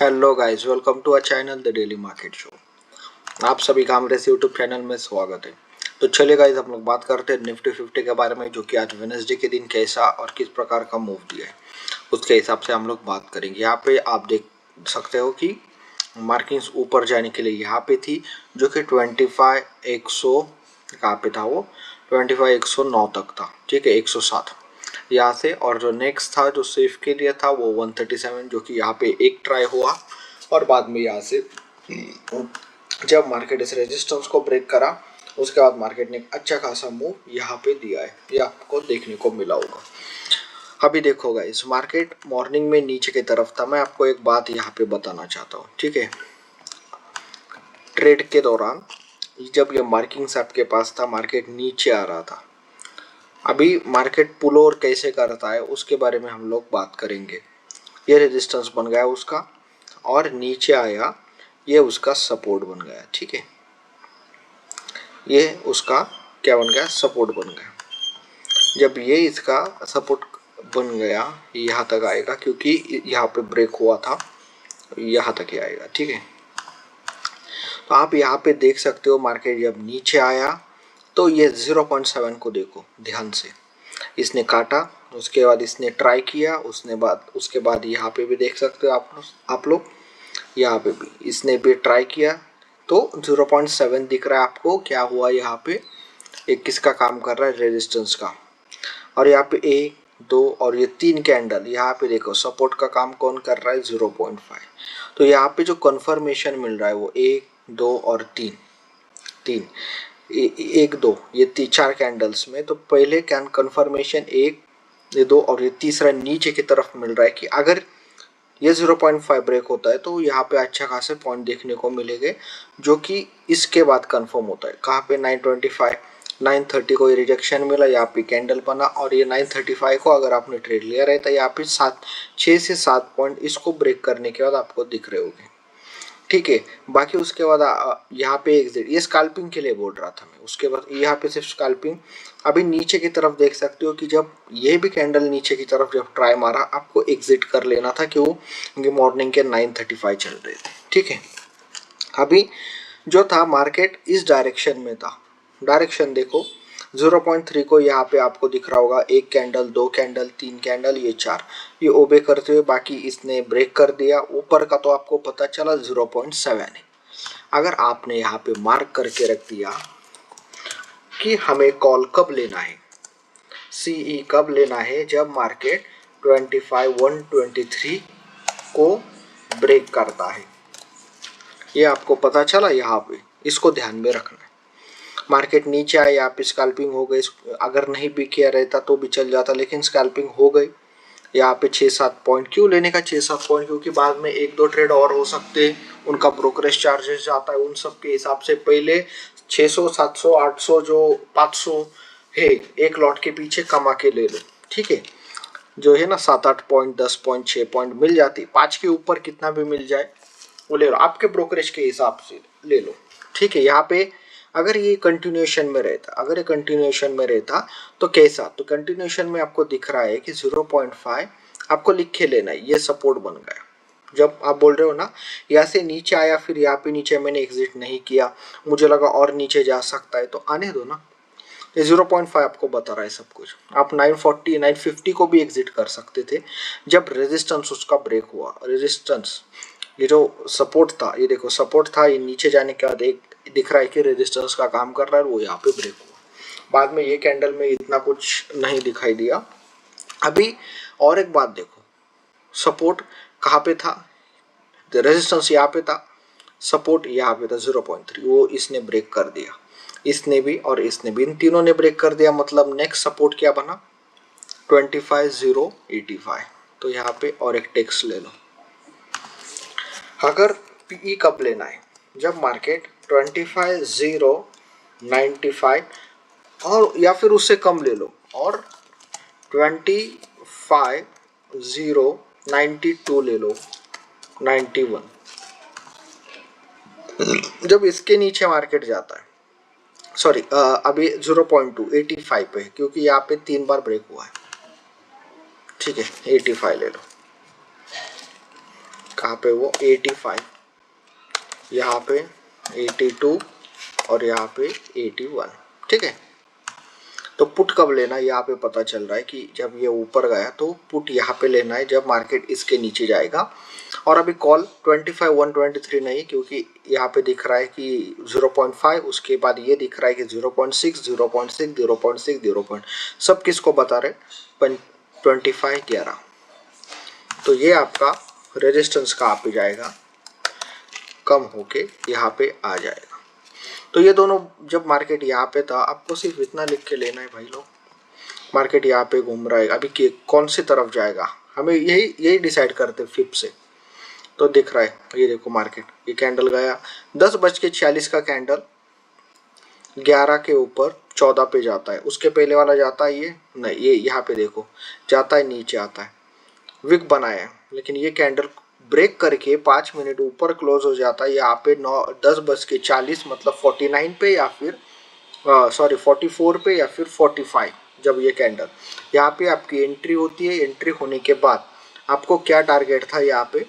Hello guys, welcome to our channel the daily market show. आप सभी का हमारे यूट्यूब चैनल में स्वागत है। तो चलिए गाइस, हम लोग बात करते हैं निफ्टी 50 के बारे में, जो कि आज वेडनेसडे के दिन कैसा और किस प्रकार का मूव दिया है उसके हिसाब से हम लोग बात करेंगे। यहाँ पे आप देख सकते हो कि मार्किंग्स ऊपर जाने के लिए यहाँ पे थी, जो कि 25,100 कहाँ पे था, वो 25,109 तक था। ठीक है, 107 यहाँ से। और जो नेक्स्ट था जो सेफ के लिए था वो 137, जो कि यहाँ पे एक ट्राई हुआ और बाद में यहाँ से जब मार्केट इस रेजिस्टेंस को ब्रेक करा उसके बाद मार्केट ने एक अच्छा खासा मूव यहाँ पे दिया है, ये आपको देखने को मिला होगा। अभी देखो गाइस, मार्केट मॉर्निंग में नीचे की तरफ था। मैं आपको एक बात यहाँ पे बताना चाहता हूँ, ठीक है। ट्रेड के दौरान जब ये मार्किंग्स आपके पास था, मार्केट नीचे आ रहा था। अभी मार्केट पुल ओवर कैसे करता है उसके बारे में हम लोग बात करेंगे। ये रेजिस्टेंस बन गया उसका और नीचे आया, ये उसका सपोर्ट बन गया। ठीक है, ये उसका क्या बन गया, सपोर्ट बन गया। जब ये इसका सपोर्ट बन गया यहाँ तक आएगा, क्योंकि यहाँ पे ब्रेक हुआ था, यहाँ तक ही आएगा। ठीक है, तो आप यहाँ पे देख सकते हो मार्केट जब नीचे आया तो ये 0.7 को देखो ध्यान से, इसने काटा, उसके बाद इसने ट्राई किया, उसके बाद यहाँ पे भी देख सकते हो आप लोग, यहाँ पे भी इसने भी ट्राई किया। तो 0.7 दिख रहा है आपको, क्या हुआ यहाँ पे, एक किसका काम कर रहा है, रेजिस्टेंस का। और यहाँ पे 1, 2 और ये 3 कैंडल, यहाँ पे देखो सपोर्ट का काम कौन कर रहा है, 0.5। तो यहाँ पे जो कंफर्मेशन मिल रहा है वो 1, 2 और 3, 1, 2 ये 4 कैंडल्स में। तो पहले कंफर्मेशन 1, ये 2 और ये तीसरा नीचे की तरफ मिल रहा है कि अगर ये 0.5 ब्रेक होता है तो यहाँ पे अच्छा खासे पॉइंट देखने को मिलेंगे, जो कि इसके बाद कंफर्म होता है। कहाँ पे, 925, 930 को ये रिजेक्शन मिला, यहाँ पे कैंडल बना और ये 935 को अगर आपने ट्रेड लिया रहता है यहाँ पे 6 से 7 पॉइंट इसको ब्रेक करने के बाद आपको दिख रहे होंगे। ठीक है, बाकी उसके बाद यहाँ पे एग्जिट, ये स्कैल्पिंग के लिए बोल रहा था मैं। उसके बाद यहाँ पे सिर्फ स्कैल्पिंग। अभी नीचे की तरफ देख सकते हो कि जब ये भी कैंडल नीचे की तरफ जब ट्राई मारा, आपको एग्जिट कर लेना था। क्यों, क्योंकि मॉर्निंग के 935 चल रहे थे। ठीक है, अभी जो था मार्केट इस डायरेक्शन में था, डायरेक्शन देखो 0.3 को यहाँ पे आपको दिख रहा होगा, 1 कैंडल, 2 कैंडल, 3 कैंडल, ये 4, ये ओबे करते हुए बाकी इसने ब्रेक कर दिया। ऊपर का तो आपको पता चला 0.7 है। अगर आपने यहाँ पे मार्क करके रख दिया कि हमें कॉल कब लेना है, सीई कब लेना है, जब मार्केट 25,123 को ब्रेक करता है, ये आपको पता चला यहाँ पे, इसको ध्यान में रखना है। मार्केट नीचे आए, यहाँ पे स्कैल्पिंग हो गई, अगर नहीं भी किया रहता तो भी चल जाता, लेकिन स्कैल्पिंग हो गई। यहाँ पे 6-7 पॉइंट, क्यों लेने का 6-7 पॉइंट, क्योंकि बाद में 1-2 ट्रेड और हो सकते हैं, उनका ब्रोकरेज चार्जेस जाता है, उन सब के हिसाब से पहले 600, 700, 800 जो 500 है एक लॉट के पीछे कमा के ले लो। ठीक है, जो है ना 7-8 पॉइंट, 10 पॉइंट, 6 पॉइंट मिल जाती, 5 के ऊपर कितना भी मिल जाए वो ले लो, आपके ब्रोकरेज के हिसाब से ले लो। ठीक है, यहाँ पे अगर ये कंटिन्यूएशन में रहता, अगर ये कंटिन्यूएशन में रहता तो कैसा, तो कंटिन्यूएशन में आपको दिख रहा है कि 0.5 आपको लिख के लेना है, ये सपोर्ट बन गया। जब आप बोल रहे हो ना यहाँ से नीचे आया, फिर यहाँ पे नीचे मैंने एग्जिट नहीं किया, मुझे लगा और नीचे जा सकता है, तो आने दो ना। ये 0.5 आपको बता रहा है सब कुछ। आप 940, 950 को भी एग्जिट कर सकते थे जब रेजिस्टेंस उसका ब्रेक हुआ। रेजिस्टेंस, ये जो सपोर्ट था, ये देखो सपोर्ट था, ये नीचे जाने के बाद एक दिख रहा है कि रेजिस्टेंस का काम कर रहा है, वो यहाँ पे ब्रेक हुआ। बाद में ये कैंडल में इतना कुछ नहीं दिखाई दिया। अभी और एक बात देखो, सपोर्ट कहाँ पे था, रेजिस्टेंस यहाँ पे था, सपोर्ट यहाँ पे था 0.3, वो इसने ब्रेक कर दिया, इसने भी और इसने भी, इन तीनों ने ब्रेक कर दिया। मतलब नेक्स्ट सपोर्ट क्या बना, 25,085। तो यहाँ पे और एक टेक्स्ट ले लो। अगर पीई कब लेना है, जब मार्केट 25,095 और या फिर उससे कम ले लो, और 25,092 ले लो, 91, जब इसके नीचे मार्केट जाता है, सॉरी अभी 0.285 पे है, क्योंकि यहाँ पे 3 बार ब्रेक हुआ है। ठीक है, 85 ले लो, यहाँ पे वो 85, यहाँ पे 82 और यहाँ पे 81। ठीक है, तो पुट कब लेना है यहाँ पे पता चल रहा है कि जब ये ऊपर गया तो पुट यहाँ पे लेना है जब मार्केट इसके नीचे जाएगा। और अभी कॉल 25 123 नहीं, क्योंकि यहाँ पे दिख रहा है कि 0.5, उसके बाद ये दिख रहा है कि 0.6 0.6 0.6 0. सब किसको बता रहे 25 11। तो ये आपका रेजिस्टेंस का आप जाएगा कम होके यहाँ पे आ जाएगा। तो ये दोनों जब मार्केट यहाँ पे था, आपको सिर्फ इतना लिख के लेना है भाई लोग, मार्केट यहाँ पे घूम रहा है अभी कौन सी तरफ जाएगा, हमें यही डिसाइड करते फिप से। तो दिख रहा है ये देखो मार्केट, ये कैंडल गया 10:46 का कैंडल 11 के ऊपर 14 पे जाता है, उसके पहले वाला जाता है ये नहीं, ये यहाँ पे देखो जाता है नीचे आता है, विक बनाया है, लेकिन ये कैंडल ब्रेक करके 5 मिनट ऊपर क्लोज हो जाता है यहाँ पे 10:40 मतलब 49 पे या फिर 44 पे या फिर 45। जब ये कैंडल यहाँ पे आपकी एंट्री होती है, एंट्री होने के बाद आपको क्या टारगेट था यहाँ पे,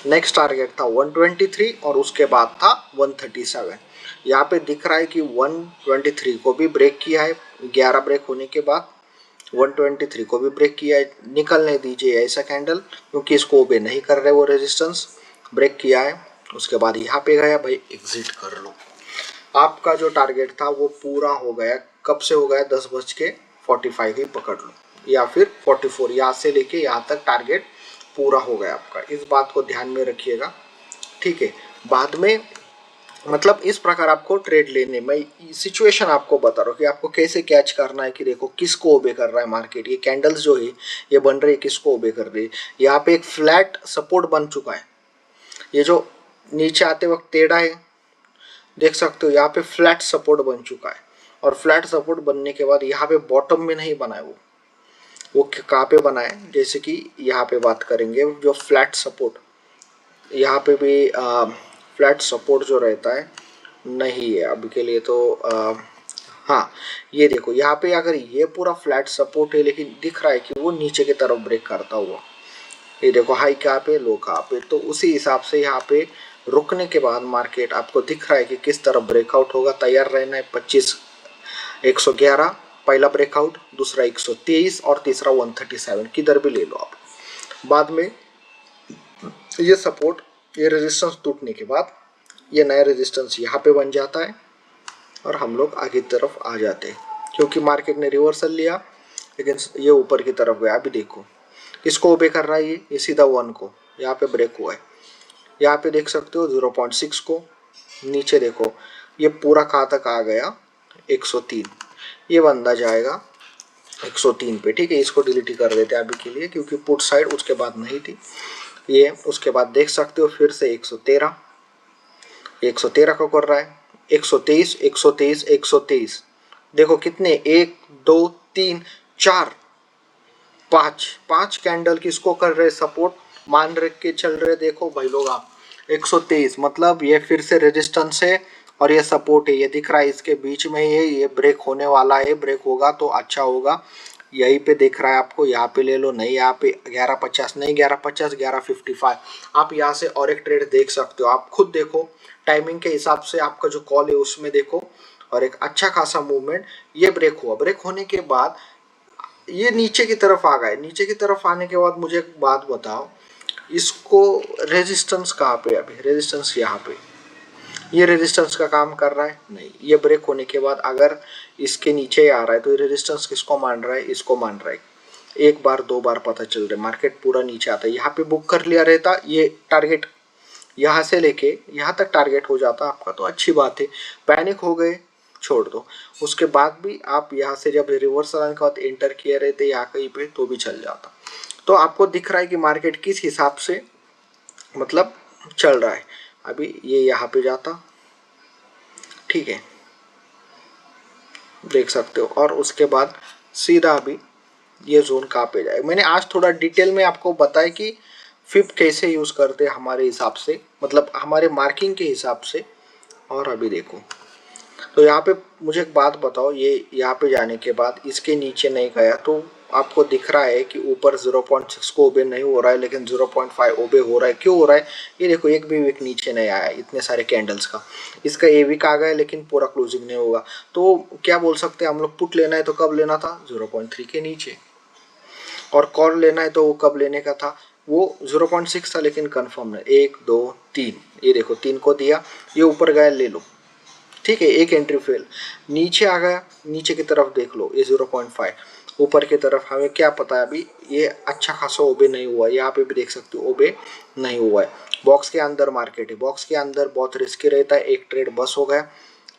नेक्स्ट टारगेट था 123 और उसके बाद था 137। यहाँ पे दिख रहा है कि 123 को भी ब्रेक किया है, 11 ब्रेक होने के बाद 123 को भी ब्रेक किया है। निकलने दीजिए ऐसा कैंडल, क्योंकि इसको ओबे नहीं कर रहे, वो रेजिस्टेंस ब्रेक किया है। उसके बाद यहाँ पे गया भाई, एग्जिट कर लो। आपका जो टारगेट था वो पूरा हो गया। कब से हो गया 10:45 ही पकड़ लो, या फिर 44, यहाँ से लेके यहाँ तक टारगेट पूरा हो गया आपका। इस बात को ध्यान में रखिएगा, ठीक है। बाद में मतलब इस प्रकार आपको ट्रेड लेने में सिचुएशन आपको बता रहा हूँ कि आपको कैसे कैच करना है कि देखो किसको ओबे कर रहा है मार्केट। ये कैंडल्स जो है ये बन रही है किसको ओबे कर रही है। यहाँ पे एक फ्लैट सपोर्ट बन चुका है, ये जो नीचे आते वक्त टेढ़ा है देख सकते हो, यहाँ पे फ्लैट सपोर्ट बन चुका है। और फ्लैट सपोर्ट बनने के बाद यहाँ पे बॉटम में नहीं बना है, वो कहाँ पे बना है, जैसे कि यहाँ पे बात करेंगे जो फ्लैट सपोर्ट, यहाँ पे भी फ्लैट सपोर्ट जो रहता है नहीं है अभी के लिए। तो हाँ ये देखो यहाँ पे अगर ये पूरा फ्लैट सपोर्ट है, लेकिन दिख रहा है कि वो नीचे की तरफ ब्रेक करता हुआ, ये देखो हाई कहाँ पे लो कहाँ पे। तो उसी हिसाब से यहाँ पे रुकने के बाद मार्केट आपको दिख रहा है कि किस तरफ ब्रेकआउट होगा। तैयार रहना है। 111 पहला ब्रेकआउट, दूसरा 123 और तीसरा 137, किधर भी ले लो आप। बाद में ये सपोर्ट, ये रेजिस्टेंस टूटने के बाद ये नया रेजिस्टेंस यहाँ पे बन जाता है और हम लोग आगे की तरफ आ जाते हैं, क्योंकि मार्केट ने रिवर्सल लिया लेकिन ये ऊपर की तरफ गया। अभी देखो किसको ओबे कर रहा है, ये सीधा 1 को, यहाँ पे ब्रेक हुआ है। यहाँ पे देख सकते हो 0.6 को, नीचे देखो ये पूरा कहाँ तक आ गया 103, ये बंदा जाएगा 103 पे, ठीक है। इसको डिलीट कर देते हैं अभी के लिए, क्योंकि पुट साइड उसके बाद नहीं थी ये। उसके बाद देख सकते हो फिर से 113 को कर रहा है, 123 123 123। देखो कितने, 1 2 3 4 5 कैंडल किसको कर रहे सपोर्ट मान रख के चल रहे। देखो भाई लोग आप 123 मतलब ये फिर से रेजिस्टेंस है और ये सपोर्ट है, ये दिख रहा है इसके बीच में ये ब्रेक होने वाला है। ब्रेक होगा तो अच्छा होगा, यहीं पे दिख रहा है आपको, यहाँ पे ले लो। नहीं यहाँ पे 11.50 नहीं, 11.50 11.55। आप यहाँ से और एक ट्रेड देख सकते हो, आप खुद देखो टाइमिंग के हिसाब से आपका जो कॉल है उसमें देखो। और एक अच्छा खासा मूवमेंट, ये ब्रेक हुआ, ब्रेक होने के बाद ये नीचे की तरफ आ गए। नीचे की तरफ आने के बाद मुझे एक बात बताओ, इसको रेजिस्टेंस कहाँ पे, अभी रेजिस्टेंस यहाँ पे, ये रेजिस्टेंस का काम कर रहा है नहीं। ये ब्रेक होने के बाद अगर इसके नीचे आ रहा है तो ये रेजिस्टेंस किसको मान रहा है, इसको मान रहा है। एक बार दो बार पता चल रहा है, मार्केट पूरा नीचे आता है। यहाँ पे बुक कर लिया रहता, ये टारगेट यहाँ से लेके यहाँ तक टारगेट हो जाता आपका, तो अच्छी बात है। पैनिक हो गए छोड़ दो, उसके बाद भी आप यहाँ से जब रिवर्सल आने के बाद एंटर किए रहते यहाँ कहीं पे तो भी चल जाता। तो आपको दिख रहा है कि मार्केट किस हिसाब से मतलब चल रहा है। अभी ये यहाँ पे जाता, ठीक है, देख सकते हो। और उसके बाद सीधा अभी ये जोन कहाँ पे जाए। मैंने आज थोड़ा डिटेल में आपको बताया कि फिप कैसे यूज़ करते हैं हमारे हिसाब से, मतलब हमारे मार्किंग के हिसाब से। और अभी देखो तो यहाँ पे मुझे एक बात बताओ, ये यहाँ पे जाने के बाद इसके नीचे नहीं गया तो आपको दिख रहा है कि ऊपर 0.6 को ओबे नहीं हो रहा है लेकिन 0.5 ओबे हो रहा है। क्यों हो रहा है? ये देखो एक भी वीक नीचे नहीं आया इतने सारे कैंडल्स का। इसका ए वीक आ गया लेकिन पूरा क्लोजिंग नहीं होगा। तो क्या बोल सकते हैं हम लोग, पुट लेना है तो कब लेना था? 0.3 के नीचे। और कॉल लेना है तो वो कब लेने का था? वो 0.6 था लेकिन कंफर्म है। 1 2 3, ये देखो 3 को दिया, ये ऊपर गया, ले लो। ठीक है, एक एंट्री फेल। नीचे आ गया, नीचे की तरफ देख लो, ये 0.5 ऊपर की तरफ। हमें क्या पता है अभी ये अच्छा खासा ओबे नहीं हुआ है। यहाँ पे भी देख सकते हो ओबे नहीं हुआ है। बॉक्स के अंदर मार्केट है, बॉक्स के अंदर बहुत रिस्की रहता है। एक ट्रेड बस हो गया।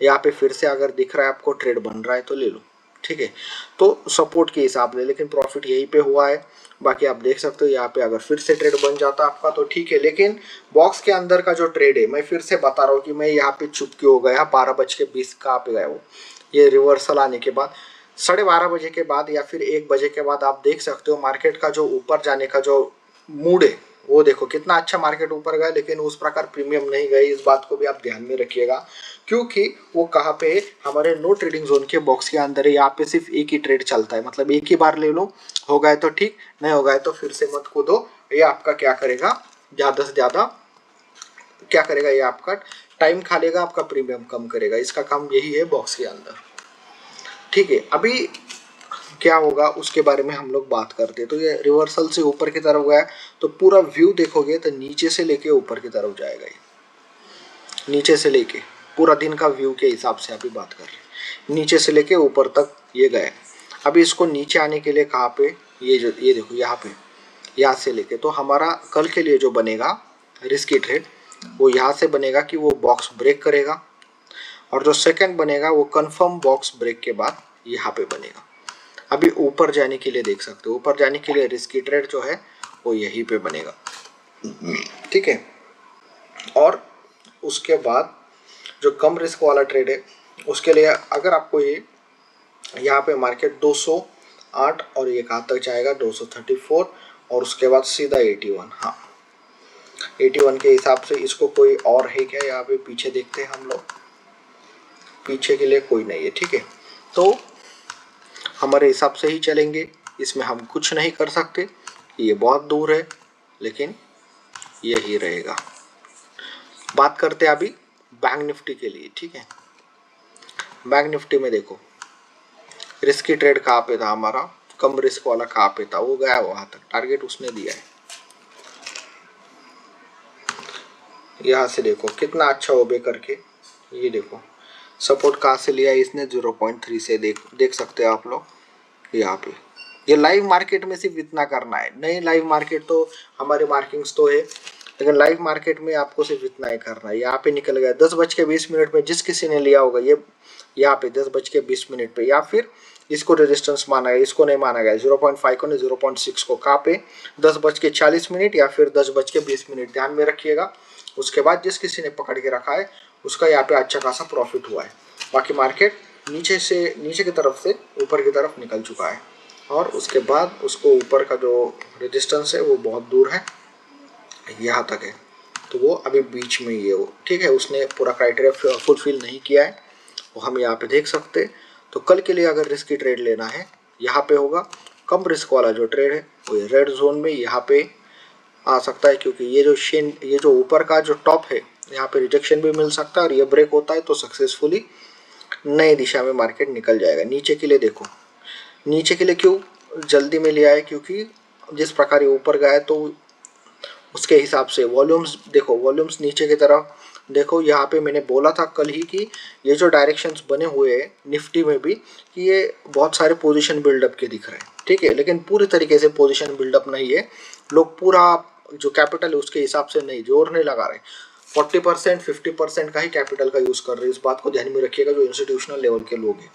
यहाँ पे फिर से अगर दिख रहा है आपको ट्रेड बन रहा है तो ले लो। ठीक है, तो सपोर्ट के हिसाब से, लेकिन प्रॉफिट यहीं पे हुआ है। बाकी आप देख सकते हो यहाँ पे अगर फिर से ट्रेड बन जाता आपका तो ठीक है, लेकिन बॉक्स के अंदर का जो ट्रेड है, मैं फिर से बता रहा हूँ कि मैं यहाँ पे चुपके हो गया। 12:20 कहाँ पे गया वो, ये रिवर्सल आने के बाद 12:30 बजे के बाद या फिर 1 बजे के बाद आप देख सकते हो मार्केट का जो ऊपर जाने का जो मूड है, वो देखो कितना अच्छा मार्केट ऊपर गया लेकिन उस प्रकार प्रीमियम नहीं गए। इस बात को भी आप ध्यान में रखिएगा, क्योंकि वो कहाँ पे, हमारे नो ट्रेडिंग जोन के बॉक्स के अंदर है। यहाँ पे सिर्फ एक ही ट्रेड चलता है, मतलब एक ही बार ले लो, हो गए तो ठीक, नहीं हो गए तो फिर से मत कूदो। ये आपका क्या करेगा, ज़्यादा से ज़्यादा क्या करेगा, ये आपका टाइम खा लेगा, आपका प्रीमियम कम करेगा। इसका काम यही है बॉक्स के अंदर। ठीक है, अभी क्या होगा उसके बारे में हम लोग बात करते हैं। तो ये रिवर्सल से ऊपर की तरफ गया, तो पूरा व्यू देखोगे तो नीचे से लेके ऊपर की तरफ जाएगा। ये नीचे से लेके पूरा दिन का व्यू के हिसाब से अभी बात कर रहे हैं, नीचे से लेके ऊपर तक ये गए। अभी इसको नीचे आने के लिए कहाँ पे, ये देखो यहाँ पे, यहाँ से लेके, तो हमारा कल के लिए जो बनेगा रिस्की ट्रेड, वो यहाँ से बनेगा कि वो बॉक्स ब्रेक करेगा, और जो सेकंड बनेगा वो कंफर्म बॉक्स ब्रेक के बाद यहाँ पे बनेगा। अभी ऊपर जाने के लिए देख सकते हो, ऊपर जाने के लिए रिस्की ट्रेड जो है वो यहीं पे बनेगा। ठीक है, और उसके बाद जो कम रिस्क वाला ट्रेड है उसके लिए अगर आपको ये यहाँ पे मार्केट 208 और ये कहाँ तक जाएगा 234, और उसके बाद सीधा 81। हाँ, 81 के हिसाब से इसको कोई और है क्या, यहाँ पे पीछे देखते हैं हम लोग, पीछे के लिए कोई नहीं है। ठीक है, तो हमारे हिसाब से ही चलेंगे, इसमें हम कुछ नहीं कर सकते। ये बहुत दूर है लेकिन यही रहेगा। बात करते हैं अभी बैंक निफ्टी के लिए। ठीक है, बैंक निफ्टी में देखो रिस्की ट्रेड कहाँ पे था हमारा, कम रिस्क वाला कहाँ पे था, वो गया वहां तक, टारगेट उसने दिया है। यहाँ से देखो कितना अच्छा ओबे करके, ये देखो सपोर्ट कहाँ से लिया इसने, 0.3 से देख सकते हैं आप लोग यहाँ पे। ये लाइव मार्केट में सिर्फ इतना करना है, नहीं लाइव मार्केट तो हमारे मार्किंग्स तो है, लेकिन लाइव मार्केट में आपको सिर्फ इतना ही करना है। यहाँ पे निकल गया 10:20 में, जिस किसी ने लिया होगा ये यहाँ पे 10:20 पे, या फिर इसको रेजिस्टेंस माना गया, इसको नहीं माना गया, 0.5 को नहीं 0.6 को, कहाँ पे 10:40 या फिर 10:20, ध्यान में रखिएगा। उसके बाद जिस किसी ने पकड़ के रखा है उसका यहाँ पे अच्छा खासा प्रॉफिट हुआ है। बाकी मार्केट नीचे की तरफ से ऊपर की तरफ निकल चुका है, और उसके बाद उसको ऊपर का जो रेजिस्टेंस है वो बहुत दूर है, यहाँ तक है, तो वो अभी बीच में ही है वो। ठीक है, उसने पूरा क्राइटेरिया फुलफिल नहीं किया है, वो हम यहाँ पे देख सकते हैं। तो कल के लिए अगर रिस्की ट्रेड लेना है यहाँ पे होगा। कम रिस्क वाला जो ट्रेड है वो रेड जोन में यहाँ पे आ सकता है, क्योंकि ये जो ऊपर का जो टॉप है यहाँ पे रिजेक्शन भी मिल सकता है, और ये ब्रेक होता है तो सक्सेसफुली नई दिशा में मार्केट निकल जाएगा। नीचे के लिए देखो, नीचे के लिए क्यों जल्दी में लिया है, क्योंकि जिस प्रकार ये ऊपर गया है तो उसके हिसाब से वॉल्यूम्स देखो, वॉल्यूम्स नीचे की तरफ देखो। यहाँ पे मैंने बोला था कल ही कि ये जो डायरेक्शंस बने हुए हैं निफ्टी में भी, कि ये बहुत सारे पोजीशन बिल्डअप के दिख रहे हैं। ठीक है, लेकिन पूरी तरीके से पोजीशन बिल्डअप नहीं है। लोग पूरा जो कैपिटल है उसके हिसाब से नहीं, जोर नहीं लगा रहे, 40% 50% का ही कैपिटल का यूज़ कर रहे हैं। इस बात को ध्यान में रखिएगा जो इंस्टीट्यूशनल लेवल के लोग हैं।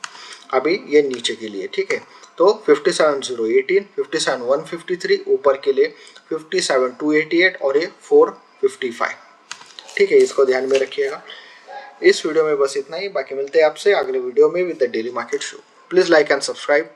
अभी ये नीचे के लिए, ठीक है, तो 57,018, 57,153, ऊपर के लिए 57,288 और ये 455। ठीक है, इसको ध्यान में रखिएगा। इस वीडियो में बस इतना ही, बाकी मिलते हैं आपसे अगले वीडियो में with the daily market show. Please like and subscribe.